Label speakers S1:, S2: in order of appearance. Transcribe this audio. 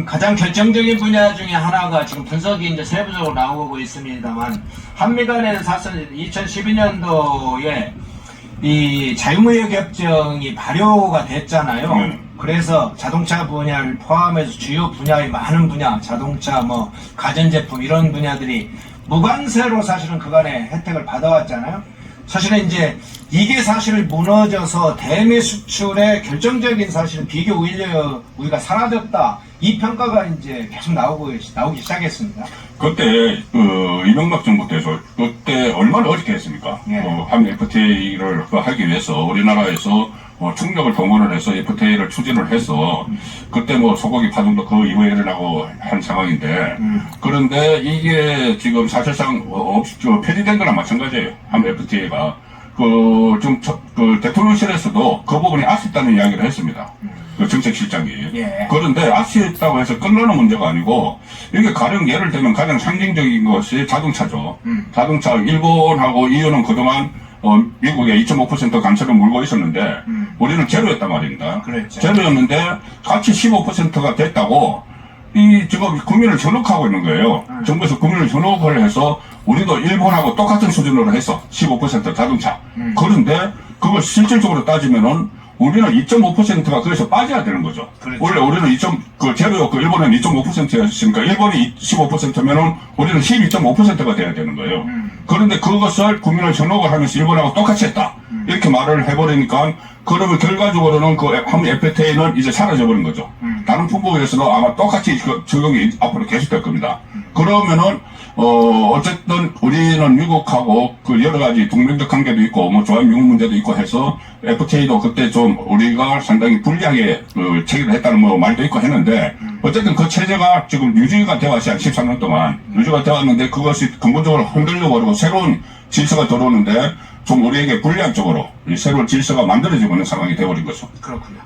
S1: 가장 결정적인 분야 중에 하나가 지금 분석이 이제 세부적으로 나오고 있습니다만, 한미 간에는 사실 2012년도에 이 자유무역협정이 발효가 됐잖아요. 그래서 자동차 분야를 포함해서 주요 분야의 많은 분야, 자동차, 뭐 가전제품 이런 분야들이 무관세로 사실은 그간에 혜택을 받아왔잖아요. 사실은 이제 이게 사실 무너져서 대미 수출의 결정적인 사실은 비교 우위가 사라졌다. 이 평가가 이제 계속 나오기 시작했습니다.
S2: 그때 이명박 정부 때서 그때 얼마나 어렵게 했습니까?
S1: 예.
S2: 한 FTA를 하기 위해서 우리나라에서 총력을 동원을 해서 FTA를 추진을 해서 그때 뭐 소고기 파동도 그 이후에 일어나고 한 상황인데 그런데 이게 지금 사실상 폐지된 거랑 마찬가지예요. 한 FTA가 그 대통령실에서도 그 부분이 아쉽다는 이야기를 했습니다. 그 정책실장이.
S1: 예.
S2: 그런데 아쉽다고 해서 끝나는 문제가 아니고 이게 가령 예를 들면 가장 상징적인 것이 자동차죠. 자동차 일본하고 EU는 그동안 미국에 2.5% 관세를 물고 있었는데 우리는 제로였단 말입니다.
S1: 그랬죠.
S2: 제로였는데 같이 15%가 됐다고 지금 금리를 전혹하고 있는 거예요. 정부에서 금리를 전혹을 해서 우리도 일본하고 똑같은 수준으로 해서 15% 자동차. 그런데 그걸 실질적으로 따지면은 우리는 2.5%가 그래서 빠져야 되는 거죠.
S1: 그렇죠.
S2: 원래 우리는 제로였고 일본은 2.5%였으니까 일본이 15%면은 우리는 12.5%가 돼야 되는 거예요. 그런데 그것을 국민을 전혹을 하면서 일본하고 똑같이 했다. 이렇게 말을 해버리니까 그러면 결과적으로는 그 FTA는 이제 사라져버린 거죠. 다른 품목에서도 아마 똑같이 적용이 앞으로 계속될 겁니다. 그러면은 어쨌든 우리는 미국하고 그 여러 가지 동맹적 관계도 있고 뭐 조합 미국 문제도 있고 해서 FTA도 그때 좀 우리가 상당히 불리하게 체결을 했다는 뭐 말도 있고 했는데 어쨌든 그 체제가 지금 유지가 되어 왔어요. 13년 동안 유지가 되어 왔는데 그것이 근본적으로 흔들려 버리고 새로운 질서가 들어오는데 좀 우리에게 불리한 쪽으로 이 새로운 질서가 만들어지고 있는 상황이 되어버린 거죠.
S1: 그렇군요.